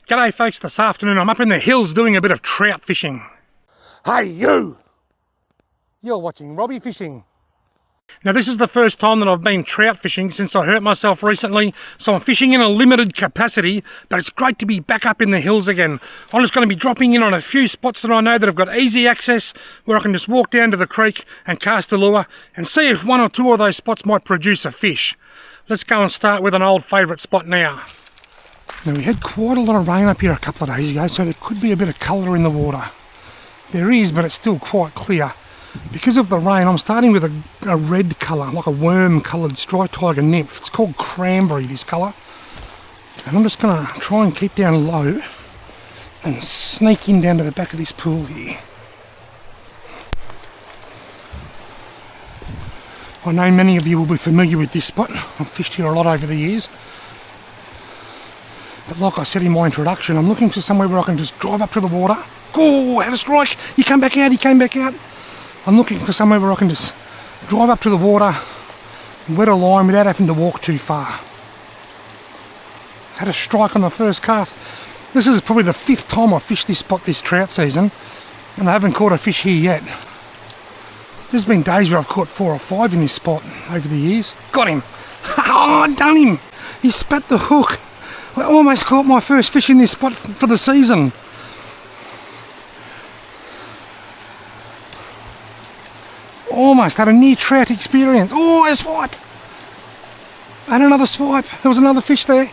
G'day folks, this afternoon I'm up in the hills doing a bit of trout fishing. Hey you! You're watching Robbie Fishing. Now this is the first time that I've been trout fishing since I hurt myself recently, so I'm fishing in a limited capacity, but it's great to be back up in the hills again. I'm just going to be dropping in on a few spots that I know that have got easy access, where I can just walk down to the creek and cast a lure and see if one or two of those spots might produce a fish. Let's go and start with an old favourite spot now. Now we had quite a lot of rain up here a couple of days ago, so there could be a bit of colour in the water. There is, but it's still quite clear. Because of the rain, I'm starting with a red colour, like a worm-coloured striped tiger nymph. It's called cranberry, this colour. And I'm just going to try and keep down low and sneak in down to the back of this pool here. I know many of you will be familiar with this spot. I've fished here a lot over the years. But like I said in my introduction, I'm looking for somewhere where I can just drive up to the water. Oh, had a strike! He came back out, he came back out. I'm looking for somewhere where I can just drive up to the water and wet a line without having to walk too far. Had a strike on the first cast. This is probably the 5th time I've fished this spot this trout season, and I haven't caught a fish here yet. There's been days where I've caught 4 or 5 in this spot over the years. Got him! Oh, I done him! He spat the hook. I almost caught my first fish in this spot for the season. Almost had a near trout experience. Oh, a swipe! And another swipe. There was another fish there.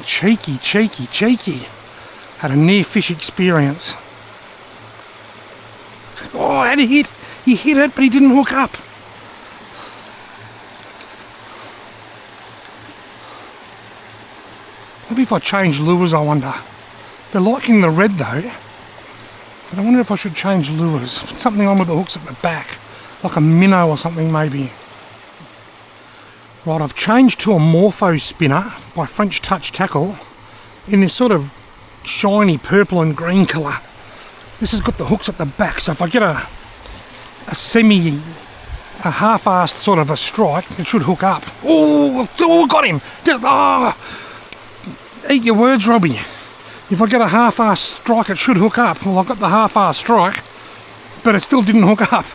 Cheeky, cheeky, cheeky. Had a near fish experience. Oh, I had a hit. He hit it, but he didn't hook up. Maybe if I change lures, I wonder. They're liking the red though. But I wonder if I should change lures. Put something on with the hooks at the back. Like a minnow or something maybe. Right, I've changed to a morpho spinner by French Touch Tackle in this sort of shiny purple and green colour. This has got the hooks at the back, so if I get a half-assed sort of a strike, it should hook up. Oh, got him! Eat your words, Robbie. If I get a half-assed strike, it should hook up. Well, I got the half-assed strike, but it still didn't hook up.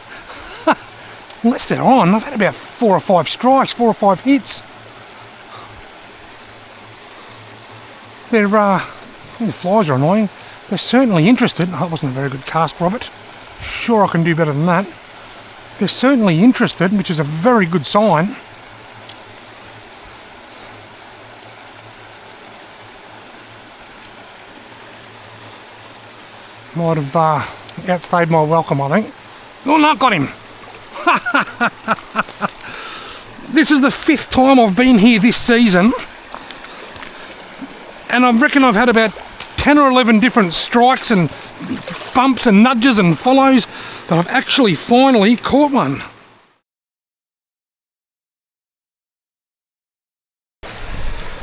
Unless they're on. I've had about 4 or 5 strikes, 4 or 5 hits. The flies are annoying. They're certainly interested. Oh, that wasn't a very good cast, Robert. Sure I can do better than that. They're certainly interested, which is a very good sign. Might have outstayed my welcome, I think. Oh, no, got him. This is the 5th time I've been here this season, and I reckon I've had about 10 or 11 different strikes and bumps and nudges and follows, but I've actually finally caught one.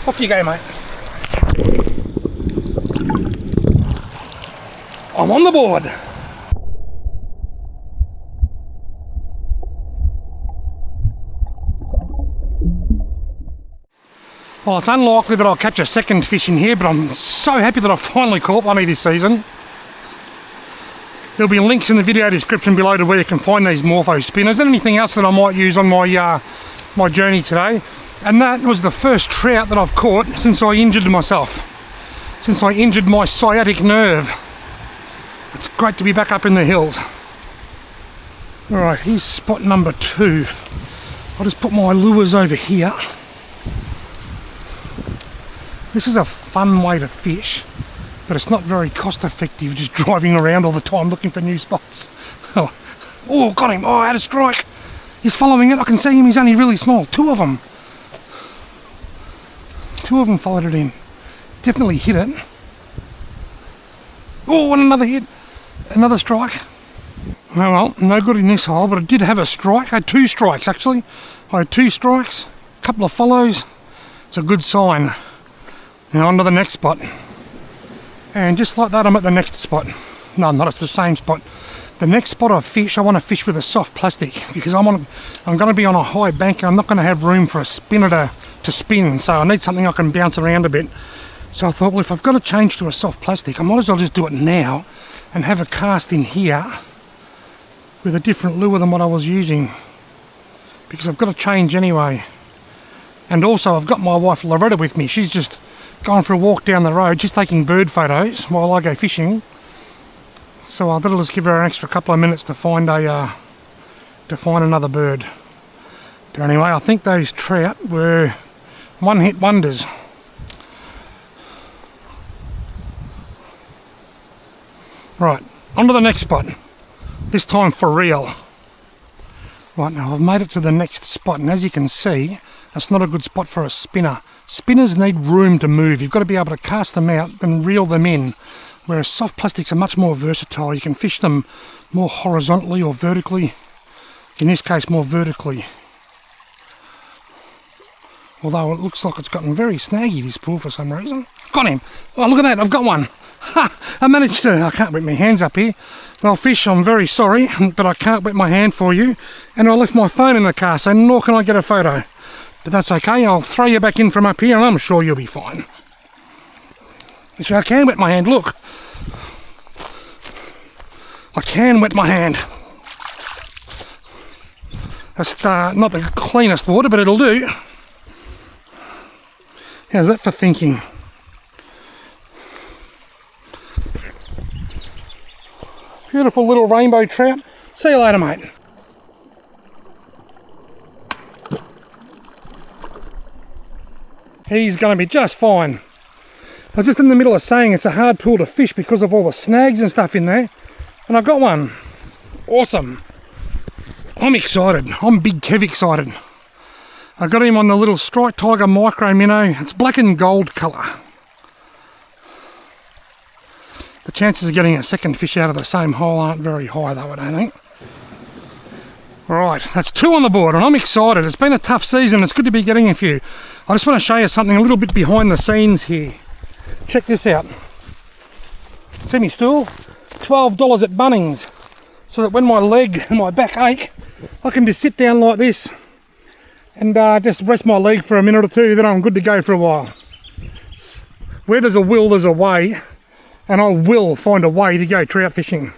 Off you go, mate. I'm on the board. Well, it's unlikely that I'll catch a second fish in here, but I'm so happy that I've finally caught one this season. There'll be links in the video description below to where you can find these morpho spinners and anything else that I might use on my my journey today. And that was the first trout that I've caught since I injured myself, since I injured my sciatic nerve. It's great to be back up in the hills. Alright, here's spot number 2. I'll just put my lures over here. This is a fun way to fish, but it's not very cost effective just driving around all the time looking for new spots. Oh, got him! Oh, I had a strike! He's following it, I can see him, he's only really small. 2 of them. 2 of them followed it in. Definitely hit it. Oh, and another hit! Another strike. Oh well, no good in this hole, but I did have a strike. I had 2 strikes actually. I had 2 strikes, a couple of follows. It's a good sign. Now on to the next spot. And just like that, I'm at the next spot. No, I'm not, it's the same spot. The next spot I fish, I want to fish with a soft plastic because I'm going to be on a high bank and I'm not going to have room for a spinner to spin, so I need something I can bounce around a bit. So I thought, well, if I've got to change to a soft plastic, I might as well just do it now and have a cast in here with a different lure than what I was using, because I've got to change anyway. And also I've got my wife Loretta with me. She's just gone for a walk down the road, just taking bird photos while I go fishing. So that'll just give her an extra couple of minutes to find another bird. But anyway, I think those trout were one-hit wonders. Right, on to the next spot. This time for real. Right, now I've made it to the next spot, and as you can see, that's not a good spot for a spinner. Spinners need room to move. You've got to be able to cast them out and reel them in. Whereas soft plastics are much more versatile. You can fish them more horizontally or vertically. In this case, more vertically. Although it looks like it's gotten very snaggy, this pool, for some reason. Got him! Oh, look at that, I've got one! Ha! I managed to... I can't whip my hands up here. Well, fish, I'm very sorry, but I can't whip my hand for you. And I left my phone in the car, so nor can I get a photo. But that's okay, I'll throw you back in from up here and I'm sure you'll be fine. So I can wet my hand, look. I can wet my hand. That's not the cleanest water, but it'll do. How's that for thinking? Beautiful little rainbow trout. See you later, mate. He's going to be just fine. I was just in the middle of saying it's a hard pool to fish because of all the snags and stuff in there, and I've got one. Awesome. I'm excited. I'm Big Kev excited. I got him on the little Strike Tiger Micro Minnow. It's black and gold colour. The chances of getting a second fish out of the same hole aren't very high though, I don't think. Right, that's 2 on the board and I'm excited. It's been a tough season. It's good to be getting a few. I just want to show you something a little bit behind the scenes here. Check this out. See me stool? $12 at Bunnings. So that when my leg and my back ache, I can just sit down like this and just rest my leg for a minute or two, then I'm good to go for a while. Where there's a will, there's a way, and I will find a way to go trout fishing.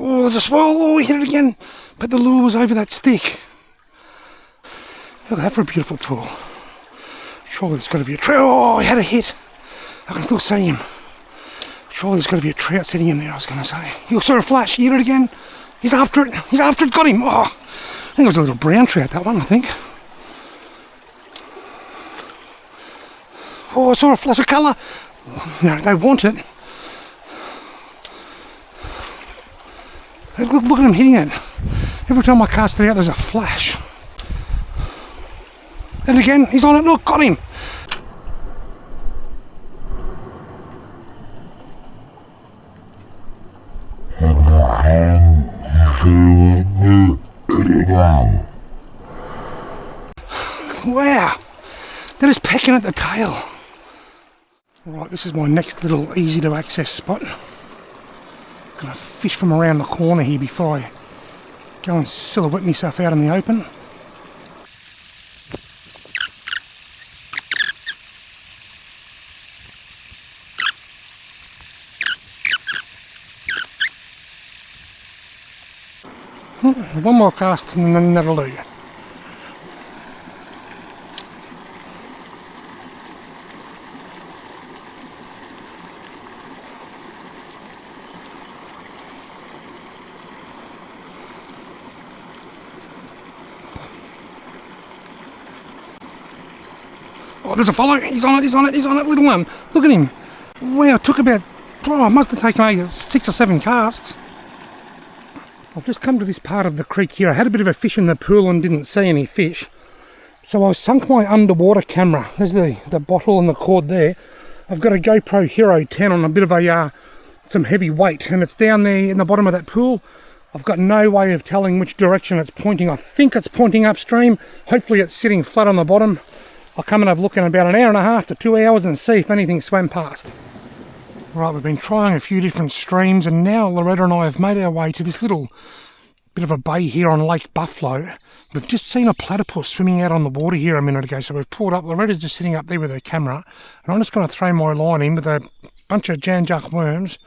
Oh, there's a swell. Oh, we hit it again. But the lure was over that stick. Look at that for a beautiful pool. Surely there's got to be a trout. Oh, he had a hit. I can still see him. Surely there's got to be a trout sitting in there, I was going to say. You saw a flash. He hit it again. He's after it. He's after it. Got him. Oh, I think it was a little brown trout, that one, I think. Oh, I saw a flash of colour. No, they want it. Look at him hitting it. Every time I cast it out, there's a flash. And again, he's on it. Look, got him. Wow. They're just pecking at the tail. Right, this is my next little easy to access spot. Gonna fish from around the corner here before I go and silhouette myself out in the open. One more cast and then that'll do. Oh, there's a follow. He's on it, he's on it, he's on it, little one. Look at him. Wow, it took about, I must have taken maybe 6 or 7 casts. I've just come to this part of the creek here. I had a bit of a fish in the pool and didn't see any fish. So I sunk my underwater camera. There's the bottle and the cord there. I've got a GoPro Hero 10 on a bit of a some heavy weight, and it's down there in the bottom of that pool. I've got no way of telling which direction it's pointing. I think it's pointing upstream. Hopefully it's sitting flat on the bottom. I'll come and have a look in about an hour and a half to 2 hours and see if anything swam past. Right, we've been trying a few different streams, and now Loretta and I have made our way to this little bit of a bay here on Lake Buffalo. We've just seen a platypus swimming out on the water here a minute ago, so we've pulled up. Loretta's just sitting up there with her camera, and I'm just going to throw my line in with a bunch of Jan-Juck worms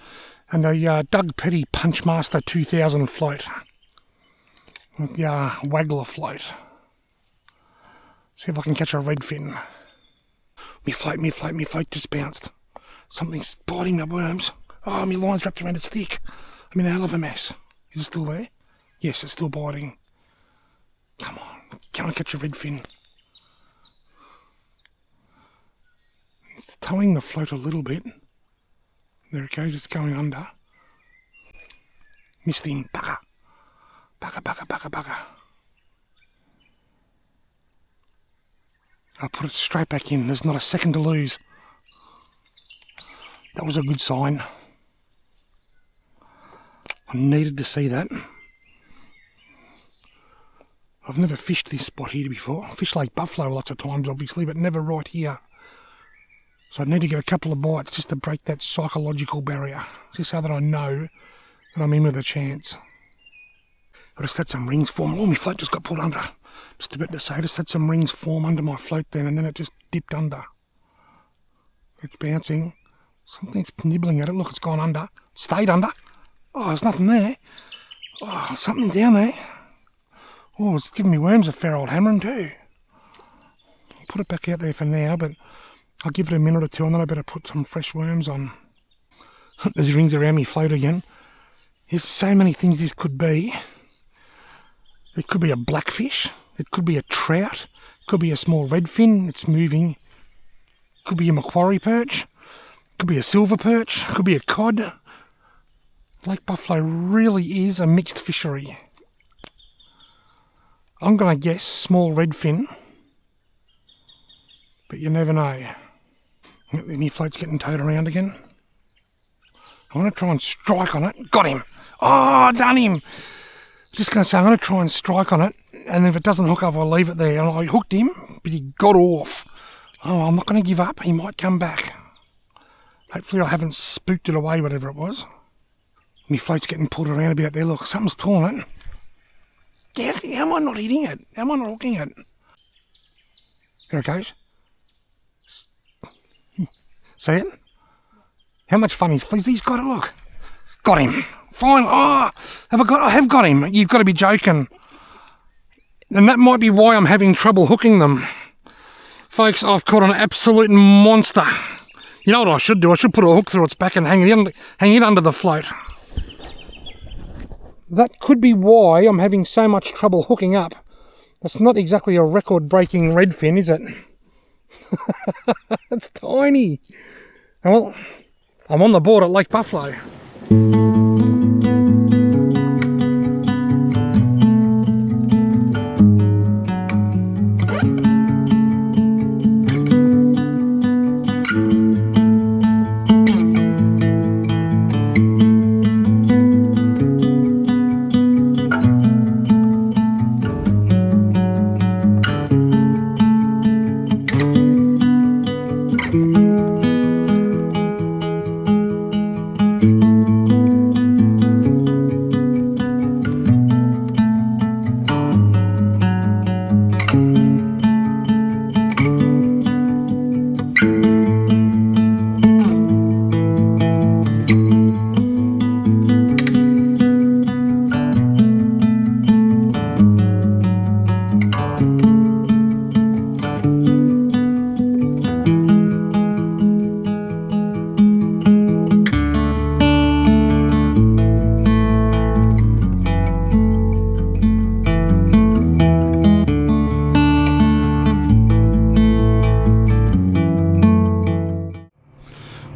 and a Doug Petty Punchmaster 2000 float. Waggler float. See if I can catch a redfin. Me float just bounced. Something's biting my worms. Oh, my line's wrapped around its stick. I'm in a hell of a mess. Is it still there? Yes, it's still biting. Come on, can I catch a redfin? It's towing the float a little bit. There it goes, it's going under. Missed him, bugger. Bugger. I'll put it straight back in, there's not a second to lose. That was a good sign. I needed to see that. I've never fished this spot here before. I fished Lake Buffalo lots of times obviously, but never right here. So I need to get a couple of bites just to break that psychological barrier, just so that I know that I'm in with a chance. I just had some rings form. Oh, my float just got pulled under. Just a bit to say, I just had some rings form under my float then, and then it just dipped under. It's bouncing. Something's nibbling at it. Look, it's gone under. Stayed under. Oh, there's nothing there. Oh, something down there. Oh, it's giving me worms a fair old hammering too. I'll put it back out there for now, but I'll give it a minute or two and then I better put some fresh worms on. There's rings around me float again. There's so many things this could be. It could be a blackfish. It could be a trout. It could be a small redfin that's moving. It could be a macquarie perch. It could be a silver perch. It could be a cod. Lake Buffalo really is a mixed fishery. I'm going to guess small redfin, but you never know. My float's getting towed around again. I want to try and strike on it. Got him! Oh, done him! Just going to say, I'm going to try and strike on it, and if it doesn't hook up, I'll leave it there. And I hooked him, but he got off. Oh, I'm not going to give up. He might come back. Hopefully I haven't spooked it away, whatever it was. My float's getting pulled around a bit out there. Look, something's pulling it. How am I not hitting it? How am I not hooking it? There it goes. See it? How much fun is Flizzy's got it? Look. Got him. Fine. Oh, I have got him. You've got to be joking. And that might be why I'm having trouble hooking them. Folks, I've caught an absolute monster. You know what I should do? I should put a hook through its back and hang it under the float. That could be why I'm having so much trouble hooking up. That's not exactly a record-breaking redfin, is it? It's tiny. Well, I'm on the board at Lake Buffalo.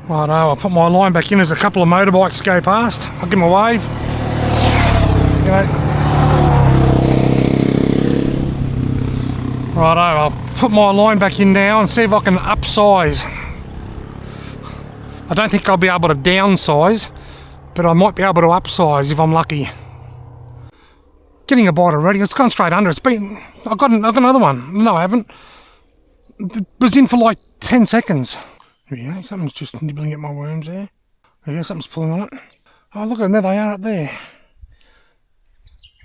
Righto, I'll put my line back in as a couple of motorbikes go past. I'll give them a wave. You know. Righto, I'll put my line back in now and see if I can upsize. I don't think I'll be able to downsize, but I might be able to upsize if I'm lucky. Getting a bite already. It's gone straight under. I've got another one. No, I haven't. It was in for like 10 seconds. There you go. Something's just nibbling at my worms there. There you go. Something's pulling on it. Oh, look at them. There they are up there.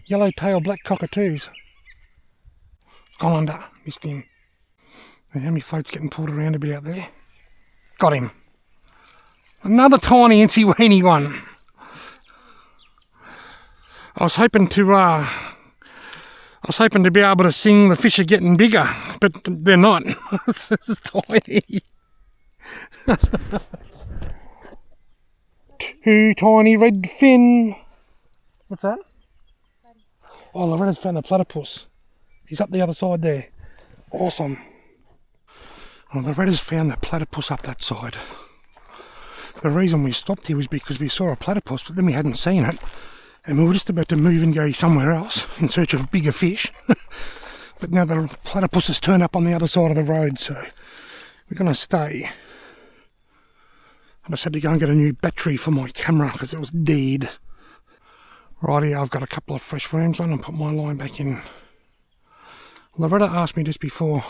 Yellow-tail black cockatoos. Gone under. Missed him. How many floats getting pulled around a bit out there? Got him. Another tiny incy-weeny one. I was hoping to be able to sing the fish are getting bigger, but they're not. This is tiny. Two tiny redfin. What's that? Oh, Loretta's found the platypus. He's up the other side there. Awesome. Well, Loretta's found the platypus up that side. The reason we stopped here was because we saw a platypus, but then we hadn't seen it. And we were just about to move and go somewhere else in search of bigger fish. But now the platypus has turned up on the other side of the road, so we're going to stay. I just had to go and get a new battery for my camera because it was dead. Righty, I've got a couple of fresh worms on and put my line back in. Loretta asked me just before,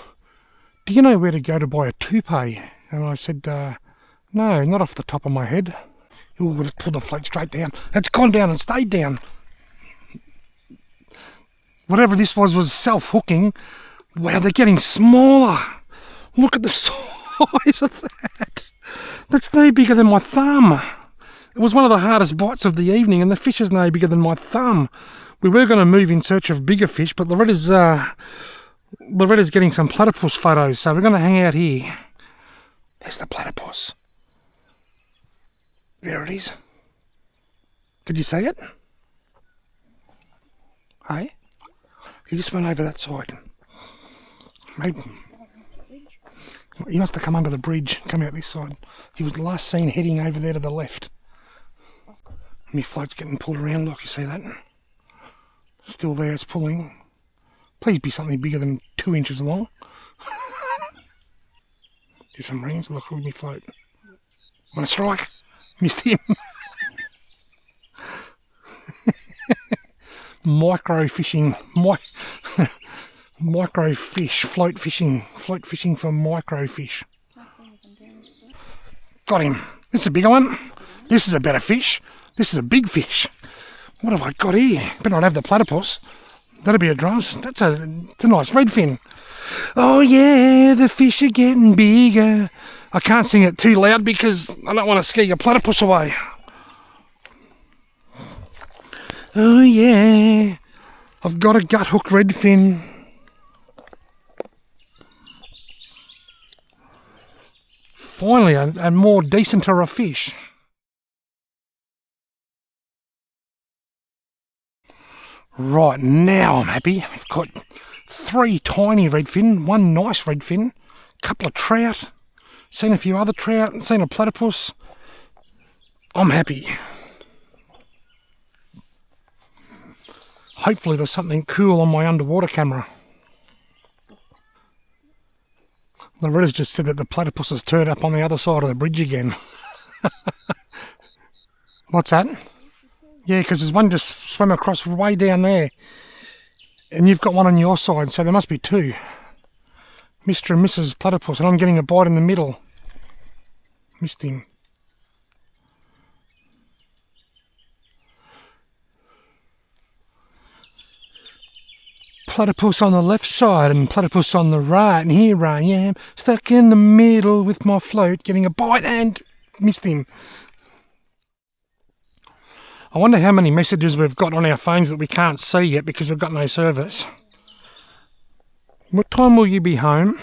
do you know where to go to buy a toupee? And I said, no, not off the top of my head. Ooh, let's pull the float straight down. It's gone down and stayed down. Whatever this was self-hooking. Wow, they're getting smaller. Look at the size of that. That's no bigger than my thumb. It was one of the hardest bites of the evening, and the fish is no bigger than my thumb. We were going to move in search of bigger fish, but Loretta's getting some platypus photos, so we're going to hang out here. There's the platypus. There it is. Did you see it? Hey? He just went over that side. Maybe. He must have come under the bridge, come out this side. He was last seen heading over there to the left. My float's getting pulled around, look, you see that? Still there, it's pulling. Please be something bigger than 2 inches long. Do some rings, look at me float. Want to strike? Missed him. Micro fishing. Micro fish. Float fishing for micro fish. Got him. This is a bigger one. This is a better fish. This is a big fish. What have I got here? Better not have the platypus. That'll be a dress. It's a nice redfin. Oh yeah, the fish are getting bigger. I can't sing it too loud because I don't want to scare your platypus away. Oh yeah, I've got a gut hooked redfin. Finally, a more decenter a fish. Right, now I'm happy. I've got 3 tiny redfin, 1 nice redfin, a couple of trout, seen a few other trout, seen a platypus. I'm happy. Hopefully there's something cool on my underwater camera. Loretta's just said that the platypus has turned up on the other side of the bridge again. What's that? Yeah, because there's one just swam across way down there. And you've got one on your side, so there must be 2. Mr. and Mrs. Platypus, and I'm getting a bite in the middle. Missed him. Platypus on the left side and platypus on the right, and here I am, stuck in the middle with my float, getting a bite and missed him. I wonder how many messages we've got on our phones that we can't see yet because we've got no service. What time will you be home?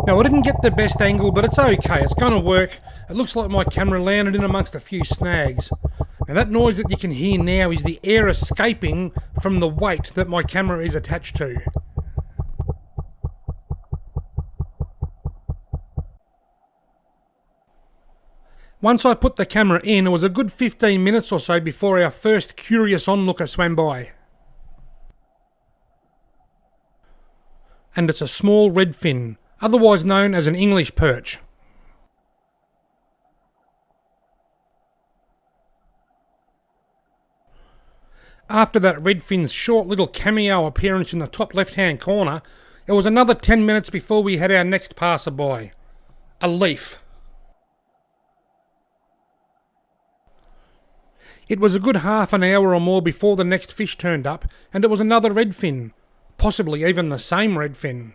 Now I didn't get the best angle, but it's okay, it's going to work. It looks like my camera landed in amongst a few snags. Now that noise that you can hear now is the air escaping from the weight that my camera is attached to. Once I put the camera in, it was a good 15 minutes or so before our first curious onlooker swam by. And it's a small redfin, otherwise known as an English perch. After that redfin's short little cameo appearance in the top left-hand corner, it was another 10 minutes before we had our next passerby. A leaf. It was a good half an hour or more before the next fish turned up, and it was another redfin. Possibly even the same redfin.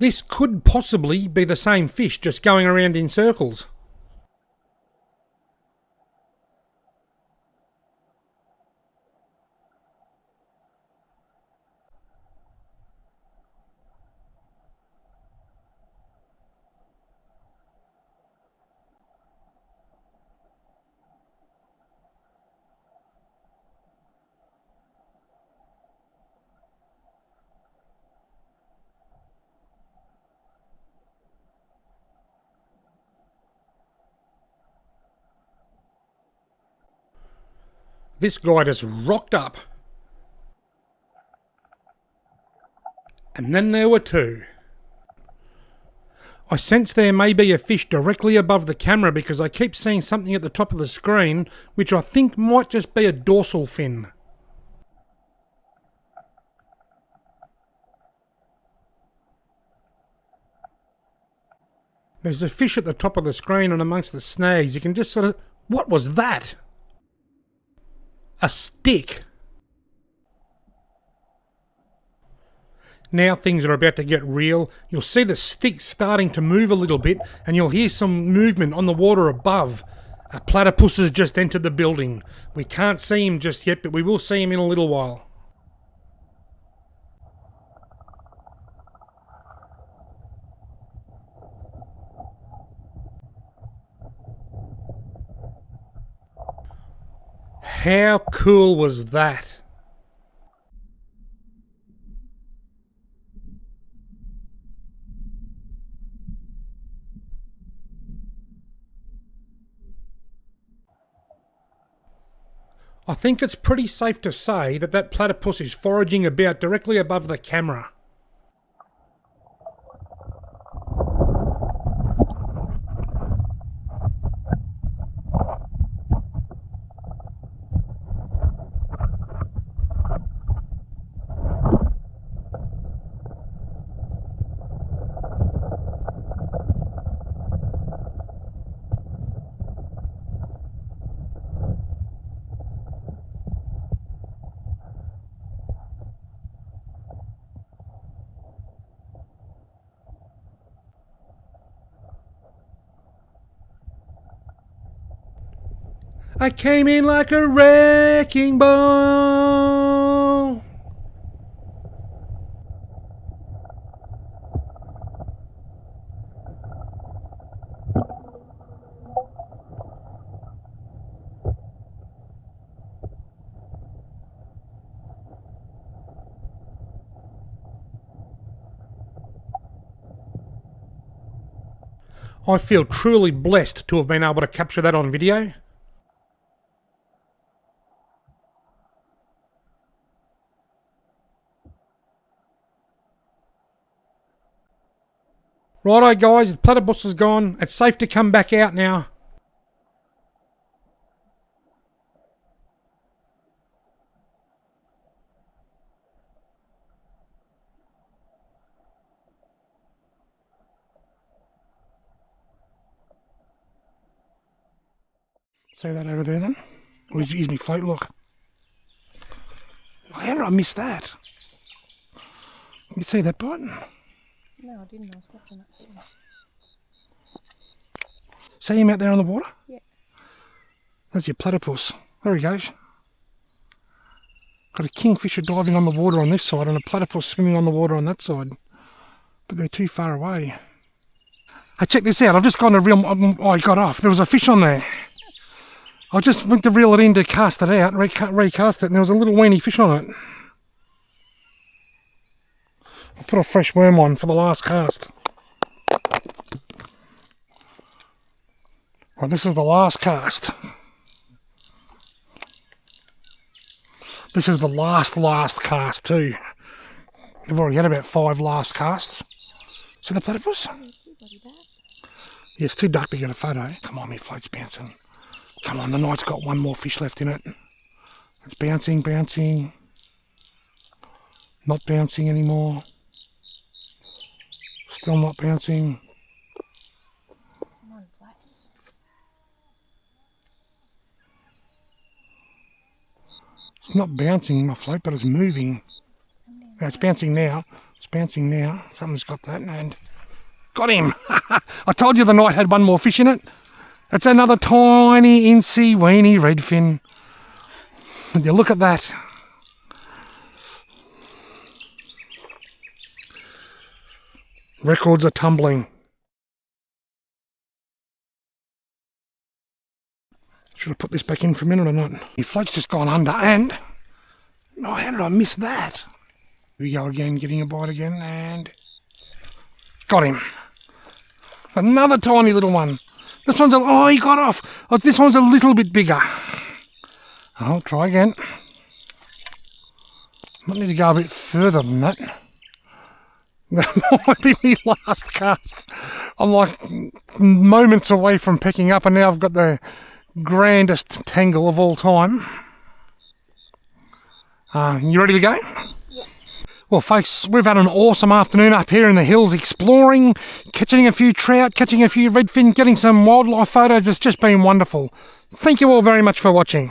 This could possibly be the same fish just going around in circles. This guy just rocked up. And then there were two. I sense there may be a fish directly above the camera because I keep seeing something at the top of the screen which I think might just be a dorsal fin. There's a fish at the top of the screen and amongst the snags. You can just sort of... What was that? A stick. Now things are about to get real. You'll see the stick starting to move a little bit and you'll hear some movement on the water above. A platypus has just entered the building. We can't see him just yet, but we will see him in a little while. How cool was that? I think it's pretty safe to say that that platypus is foraging about directly above the camera. I came in like a wrecking ball. I feel truly blessed to have been able to capture that on video. Righto guys, the platypus is gone. It's safe to come back out now. See that over there then? Or is me float, look. How did I miss that? You see that bite? No, I didn't. I was watching it. See him out there on the water? Yeah. There's your platypus. There he goes. Got a kingfisher diving on the water on this side and a platypus swimming on the water on that side. But they're too far away. Hey, check this out. I've just gone to reel... Oh, I got off. There was a fish on there. I just went to reel it in to cast it out, recast it, and there was a little weeny fish on it. I put a fresh worm on for the last cast. Well, this is the last cast. This is the last cast too. We've already had about 5 last casts. See the platypus? Yeah, it's too dark to get a photo. Come on, my float's bouncing. Come on, the night's got one more fish left in it. It's bouncing, bouncing. Not bouncing anymore. Still not bouncing. It's not bouncing, my float, but it's moving. Yeah, it's bouncing now. It's bouncing now. Something's got that and got him. I told you the night had one more fish in it. It's another tiny, incy, weeny redfin. Would you look at that? Records are tumbling. Should I put this back in for a minute or not? Your float's just gone under and... Oh, how did I miss that? Here we go again, getting a bite again and... Got him. Another tiny little one. This one's a... Oh, he got off. Oh, this one's a little bit bigger. I'll try again. Might need to go a bit further than that. That might be my last cast. I'm like moments away from picking up and now I've got the grandest tangle of all time. You ready to go? Yeah. Well folks, we've had an awesome afternoon up here in the hills exploring, catching a few trout, catching a few redfin, getting some wildlife photos. It's just been wonderful. Thank you all very much for watching.